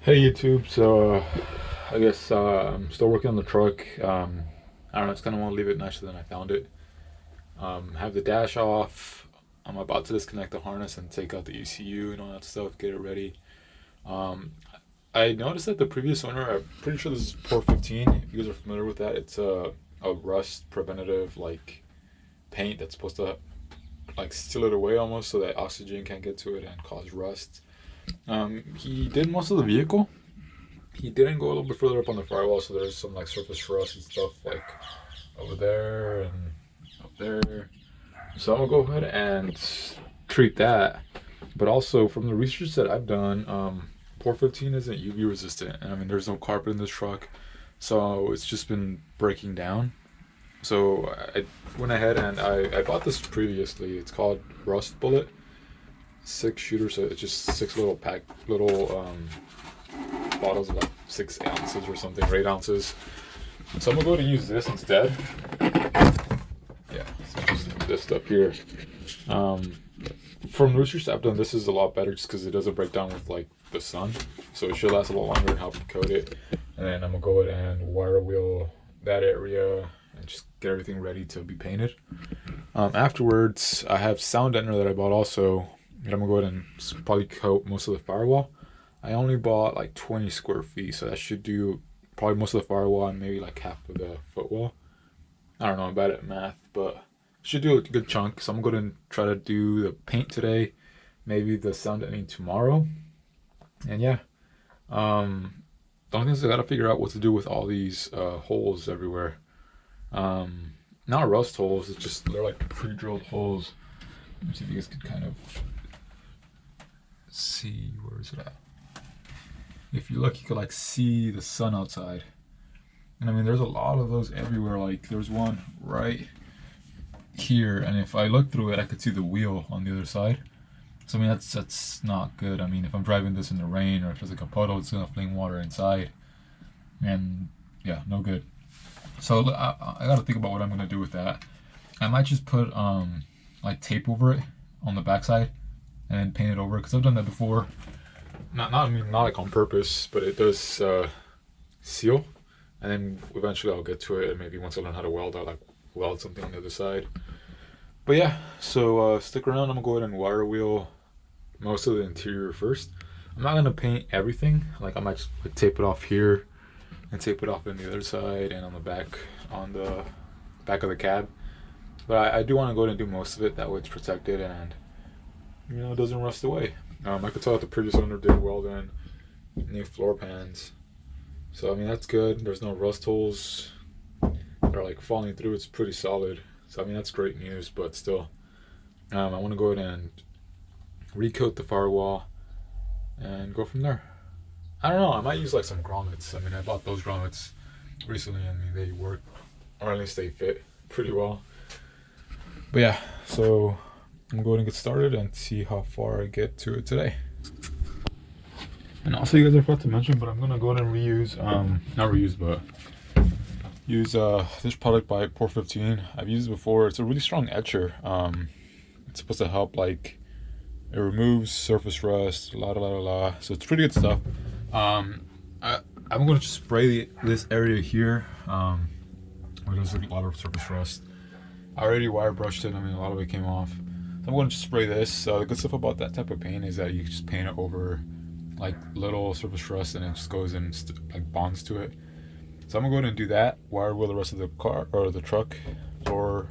Hey YouTube, so I guess I'm still working on the truck. I don't know, just kind of want to leave it nicer than I found it. Have the dash off. I'm about to disconnect the harness and take out the ECU and all that stuff, get it ready. Um, I noticed that the previous owner, I'm pretty sure this is Port 15. If you guys are familiar with that, it's a rust preventative like paint that's supposed to like seal it away almost so that oxygen can't get to it and cause rust. He did most of the vehicle. He didn't go a little bit further up on the firewall, so there's some like surface rust and stuff like over there and up there. So I'm gonna go ahead and treat that. But also from the research that I've done, Port 15 isn't UV resistant, and I mean there's no carpet in this truck, so it's just been breaking down. So I went ahead and I bought this previously. It's called Rust Bullet, 6 shooter, so it's just six little bottles of like 6 ounces or something, or 8 ounces. So I'm gonna go to use this instead. Yeah, so just this stuff here. Um, from research I've done, this is a lot better just because it doesn't break down with like the sun, so it should last a lot longer and help coat it. And then I'm gonna go ahead and wire wheel that area and just get everything ready to be painted. Afterwards, I have sound deadener that I bought also, and I'm gonna go ahead and probably coat most of the firewall. I only bought like 20 square feet, so that should do probably most of the firewall and maybe like half of the footwall. I don't know, I'm bad at math, but should do a good chunk. So I'm going to try to do the paint today, maybe the sound deadening tomorrow. And yeah, the only thing is I gotta figure out what to do with all these holes everywhere. Not rust holes, it's just they're like pre-drilled holes. Let me see if you guys could kind of see, where is it at? If you look, you could like see the sun outside. And I mean, there's a lot of those everywhere. Like there's one right here, and if I look through it, I could see the wheel on the other side. So I mean, that's not good. I mean, if I'm driving this in the rain or if there's like a puddle, it's gonna fling water inside, and yeah, no good. So I gotta think about what I'm gonna do with that. I might just put like tape over it on the backside and then paint it over, because I've done that before. I mean, not like on purpose, but it does seal. And then eventually I'll get to it, and maybe once I learn how to weld, I'll like weld something on the other side. But yeah, so stick around. I'm gonna go ahead and wire wheel most of the interior first. I'm not gonna paint everything. Like I might just like, tape it off here and tape it off on the other side and on the back of the cab. But I do want to go ahead and do most of it. That way it's protected and it doesn't rust away. I could tell that the previous owner did weld in new floor pans. So I mean that's good. There's no rust holes that are like falling through. It's pretty solid. So I mean that's great news. But still, I want to go ahead and recoat the firewall and go from there. I don't know. I might use like some grommets. I mean I bought those grommets recently. I mean they work, or at least they fit pretty well. But yeah, so I'm going to get started and see how far I get to it today. And also, you guys, I forgot to mention, but I'm gonna go ahead and reuse, not reuse, but use this product by Port 15. I've used it before. It's a really strong etcher. It's supposed to help, like, it removes surface rust, So it's pretty good stuff. I'm gonna just spray this area here, where there's a lot of surface rust. I already wire brushed it. I mean, a lot of it came off. So I'm going to just spray this. The good stuff about that type of paint is that you just paint it over like little surface rust, and it just goes and like bonds to it. So I'm gonna go ahead and do that. Wire wheel the rest of the car or the truck, floor,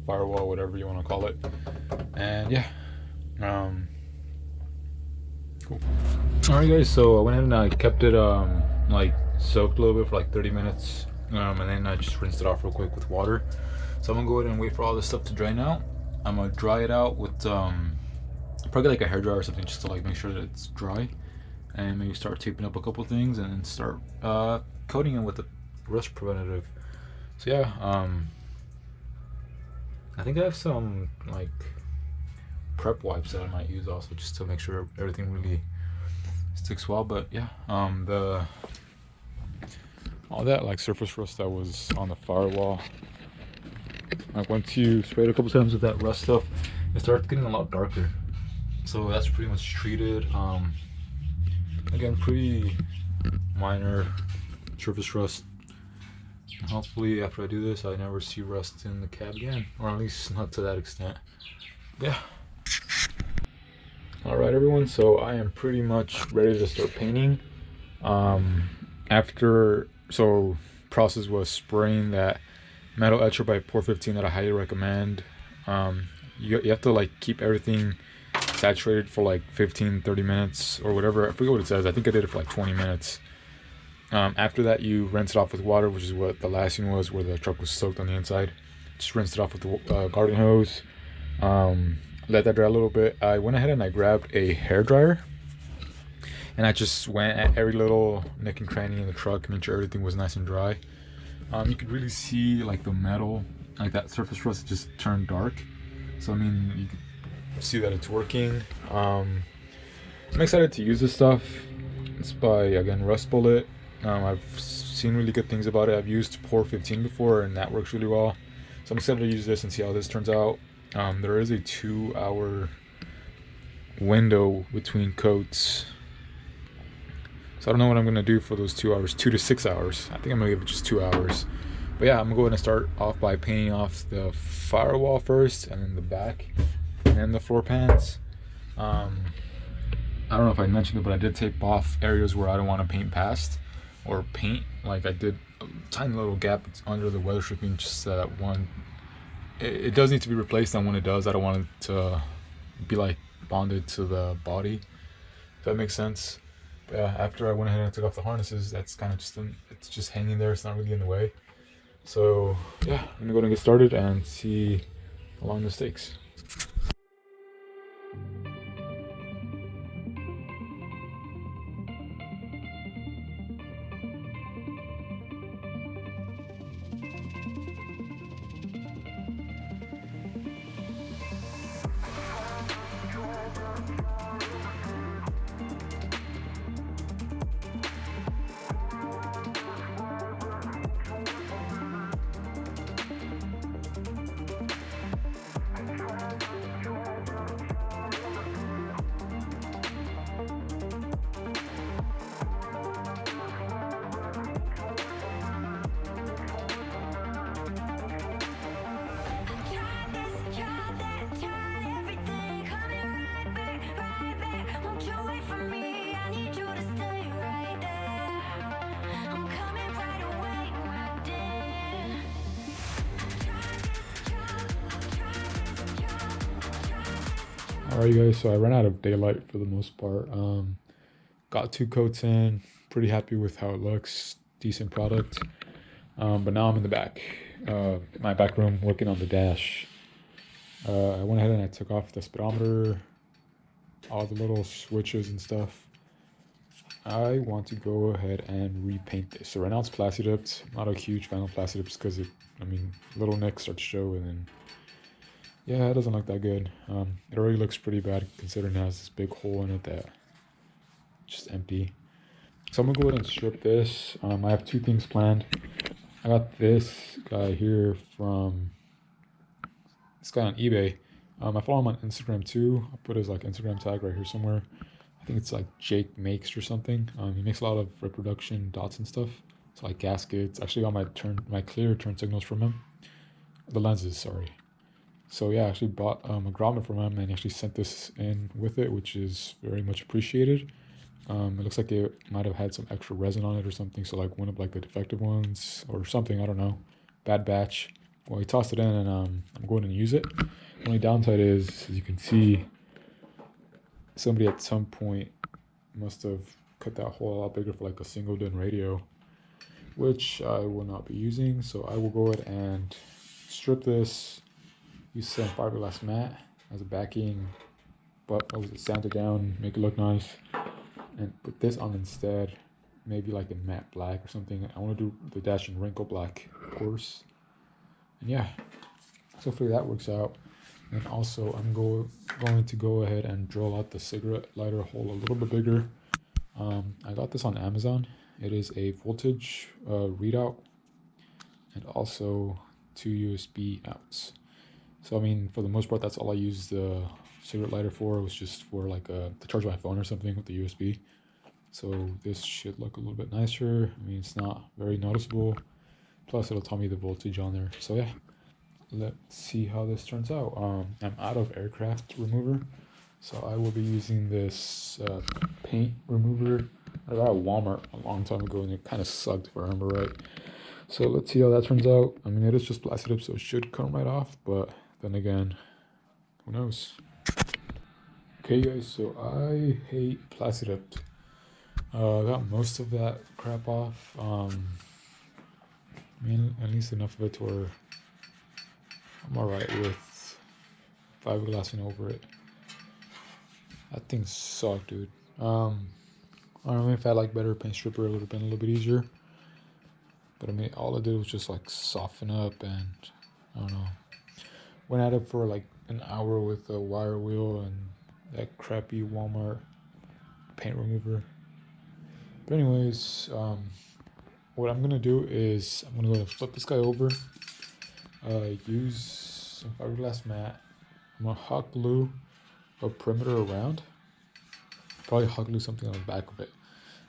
firewall, whatever you want to call it. And yeah, cool. All right, guys. So I went ahead and I kept it like soaked a little bit for like 30 minutes, and then I just rinsed it off real quick with water. So I'm gonna go ahead and wait for all this stuff to drain out. I'm gonna dry it out with probably like a hairdryer or something, just to like make sure that it's dry, and maybe start taping up a couple things and then start coating it with the rust preventative. So yeah, I think I have some like prep wipes that I might use also, just to make sure everything really sticks well. But yeah, all that like surface rust that was on the firewall, like once you spray it a couple times with that rust stuff, it starts getting a lot darker. So that's pretty much treated. Again, pretty minor surface rust. Hopefully after I do this, I never see rust in the cab again, or at least not to that extent. Yeah. Alright everyone, so I am pretty much ready to start painting. Process was spraying that metal etcher by Pore 15 that I highly recommend. You have to like keep everything saturated for like 15-30 minutes or whatever. I forget what it says. I think I did it for like 20 minutes. After that, you rinse it off with water, which is what the last scene was, where the truck was soaked on the inside. Just rinse it off with the garden hose. Let that dry a little bit. I went ahead and I grabbed a hair dryer, and I just went at every little nook and cranny in the truck, made sure everything was nice and dry. You could really see like the metal, like that surface rust just turned dark. So I mean, you can see that it's working. I'm excited to use this stuff. It's by, again, Rust Bullet. I've seen really good things about it. I've used Pore 15 before, and that works really well. So I'm excited to use this and see how this turns out. There is a 2-hour window between coats. So I don't know what I'm going to do for those 2 hours, 2 to 6 hours. I think I'm going to give it just 2 hours. But yeah, I'm going to go ahead and start off by painting off the firewall first, and then the back, and then the floor pans. I don't know if I mentioned it, but I did tape off areas where I don't want to paint past, or paint. Like I did a tiny little gap under the weather stripping, just that one. It does need to be replaced, and when it does, I don't want it to be like bonded to the body. If that makes sense. But yeah, after I went ahead and took off the harnesses, that's kind of it's just hanging there. It's not really in the way. So yeah, I'm gonna go ahead and get started and see how long this takes. Alright guys, so I ran out of daylight for the most part. Got 2 coats in, pretty happy with how it looks, decent product. But now I'm in the back, my back room, working on the dash. I went ahead and I took off the speedometer, all the little switches and stuff. I want to go ahead and repaint this. So right now it's plasti dipped. Not a huge fan of plasti dips because little nicks start to show, and then yeah, it doesn't look that good. It already looks pretty bad considering it has this big hole in it that just empty. So I'm gonna go ahead and strip this. I have 2 things planned. I got this guy here from this guy on eBay. I follow him on Instagram too. I'll put his like Instagram tag right here somewhere. I think it's like Jake Makes or something. He makes a lot of reproduction Datsun stuff. So like gaskets. Actually got my clear turn signals from him. The lenses, sorry. So yeah, I actually bought a grommet from him, and he actually sent this in with it, which is very much appreciated. It looks like it might have had some extra resin on it or something, so like one of like the defective ones or something, I don't know. Bad batch. Well, he tossed it in, and I'm going to use it. The only downside is, as you can see, somebody at some point must have cut that hole a lot bigger for like a single DIN radio, which I will not be using. So I will go ahead and strip this, use some fiberglass mat as a backing, but I will sand it down, make it look nice, and put this on instead, maybe like a matte black or something. I want to do the dash in wrinkle black, of course. And yeah, so hopefully that works out. And also I'm going to go ahead and drill out the cigarette lighter hole a little bit bigger. I got this on Amazon. It is a voltage readout and also 2 USB outs. So I mean, for the most part, that's all I use the cigarette lighter for. It was just for like to charge my phone or something with the USB. So this should look a little bit nicer. I mean, it's not very noticeable. Plus it'll tell me the voltage on there. So yeah, let's see how this turns out. I'm out of aircraft remover, so I will be using this paint remover. I got at Walmart a long time ago and it kind of sucked if I remember right. So let's see how that turns out. I mean, it is just blasted up, so it should come right off, but then again, who knows? Okay guys, so I hate plastic tips. I got most of that crap off. I mean, at least enough of it to where I'm alright with fiberglassing over it. That thing sucked, dude. I don't know if I had like better paint stripper, it would have been a little bit easier. But I mean, all I did was just like soften up and I don't know. Went at it for like an hour with a wire wheel and that crappy Walmart paint remover. But anyways, what I'm gonna do is I'm gonna go flip this guy over, use some fiberglass mat. I'm gonna hot glue a perimeter around, probably hot glue something on the back of it.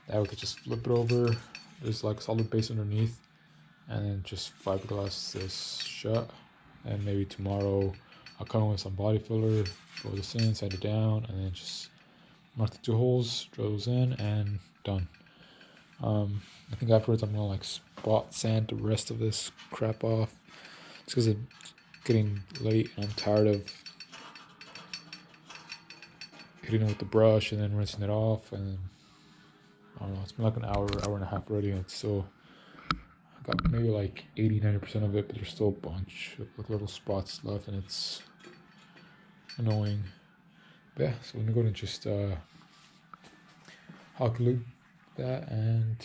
That way we could just flip it over, there's like solid base underneath, and then just fiberglass this shut. And maybe tomorrow I'll come in with some body filler, throw this in, sand it down, and then just mark the 2 holes, drill those in, and done. I think afterwards I'm gonna like spot sand the rest of this crap off. It's because it's getting late and I'm tired of hitting it with the brush and then rinsing it off. And I don't know, it's been like an hour and a half already, and it's still, I got maybe like 80-90% of it, but there's still a bunch of like little spots left, and it's annoying. But yeah, so let me go and just hot glue that, and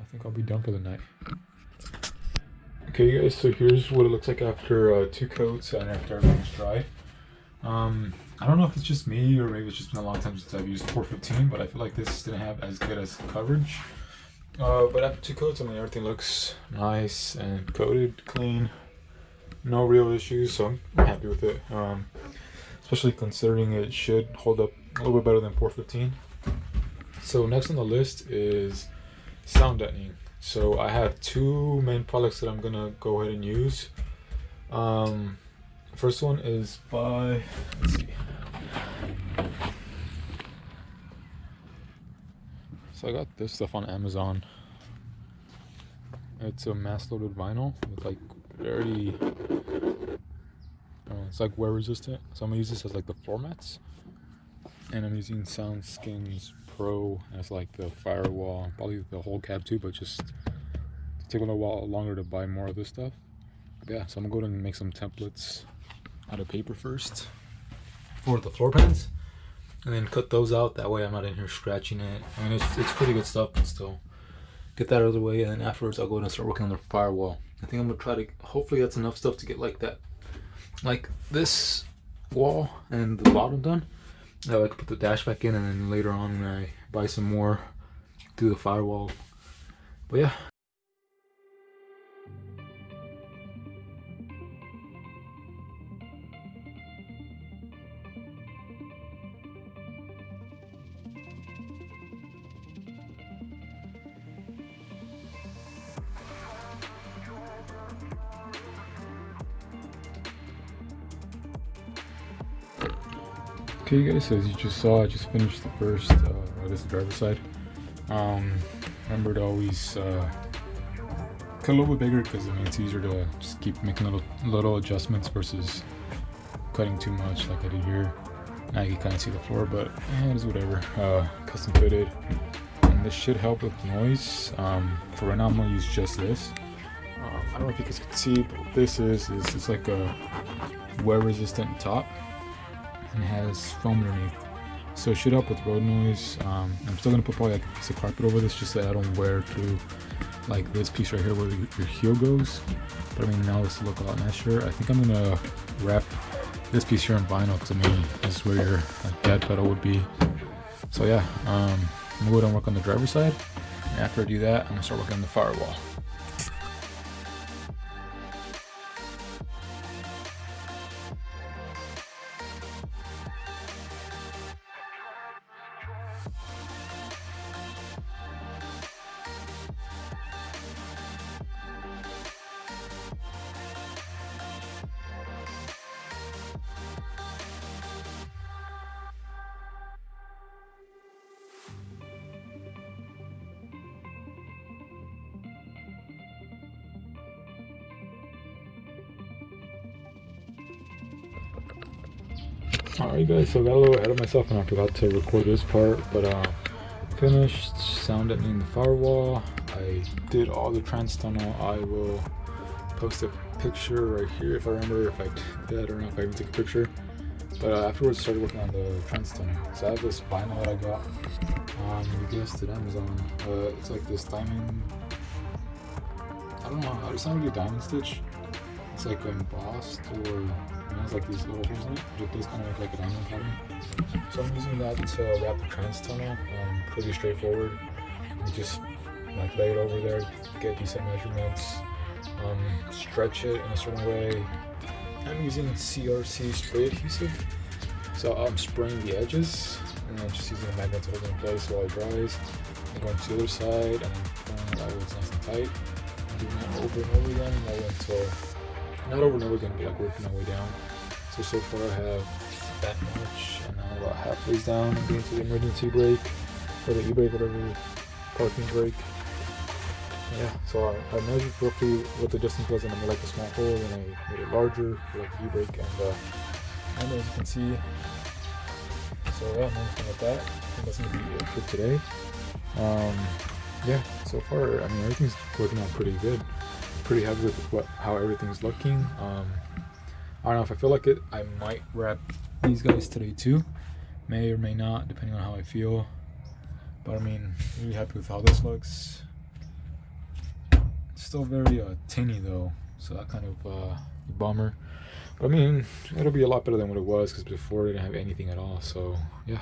I think I'll be done for the night. Okay guys, so here's what it looks like after 2 coats and after everything's dry. I don't know if it's just me or maybe it's just been a long time since I've used 415, but I feel like this didn't have as good as coverage. But after 2 coats, I mean, everything looks nice and coated, clean, no real issues, so I'm happy with it. Especially considering it should hold up a little bit better than 415. So next on the list is sound deadening. So I have 2 main products that I'm gonna go ahead and use. First one is by, let's see. So I got this stuff on Amazon. It's a mass loaded vinyl with like very, it's like wear resistant. So I'm gonna use this as like the floor mats. And I'm using SoundSkins Pro as like the firewall, probably the whole cab too, but just take a little while longer to buy more of this stuff. But yeah, so I'm gonna go ahead and make some templates out of paper first for the floor pans, and then cut those out. That way I'm not in here scratching it. I mean, it's pretty good stuff, but still get that out of the way, and then afterwards I'll go ahead and start working on the firewall. I think I'm gonna try to, hopefully that's enough stuff to get like that, like this wall and the bottom done. That way I can put the dash back in, and then later on when I buy some more, do the firewall. But yeah. Okay guys, so as you just saw, I just finished the first, this is the driver's side. Remember to always cut a little bit bigger, because I mean it's easier to just keep making little adjustments versus cutting too much like I did here. Now you can kind of see the floor, but it is whatever. Custom fitted, and this should help with noise. For right now I'm gonna use just this. I don't know if you guys can see, but what this is it's like a wear resistant top, and it has foam underneath, so it should help with road noise. I'm still gonna put probably like a piece of carpet over this just so I don't wear through like this piece right here where your heel goes. But I mean, now this will look a lot nicer. I think I'm gonna wrap this piece here in vinyl, because I mean this is where your like dead pedal would be. So yeah, I'm gonna go ahead and work on the driver's side, and after I do that I'm gonna start working on the firewall. Alright guys, so I got a little ahead of myself and I forgot to record this part, but finished sound deadening the firewall. I did all the trans tunnel. I will post a picture right here if I remember if I did that or not, if I even took a picture. But afterwards started working on the trans tunnel. So I have this vinyl that I got on Amazon. It's like this diamond, I don't know, it's not really a diamond stitch. It's like embossed, or it has like these little holes in it, but it does kind of look like a diamond pattern. So I'm using that to wrap the trans tunnel. Pretty straightforward. You just like lay it over there, get decent measurements, stretch it in a certain way. I'm using CRC spray adhesive, so I'm spraying the edges and then just using a magnet to hold it in place while it dries. I'm going to the other side and pulling it out it's nice and tight. I'm doing that over and over again, all the way until, not over and over again, but like working my way down. So far I have that much, and now about halfway down I'm getting to the emergency brake, or the e-brake, whatever, parking brake. Yeah, so I measured roughly what the distance was, and I made like a small hole, and I made it larger for like the e-brake, and as you can see, so yeah, I'm just with that. I think that's gonna be it for today. Yeah, so far, I mean, everything's working out pretty good. Pretty happy with how everything's looking. I don't know if I feel like it, I might wrap these guys today too. May or may not, depending on how I feel. But I mean, really happy with how this looks. It's still very tinny though, so that kind of a bummer. But I mean, it'll be a lot better than what it was, because before I didn't have anything at all. So yeah.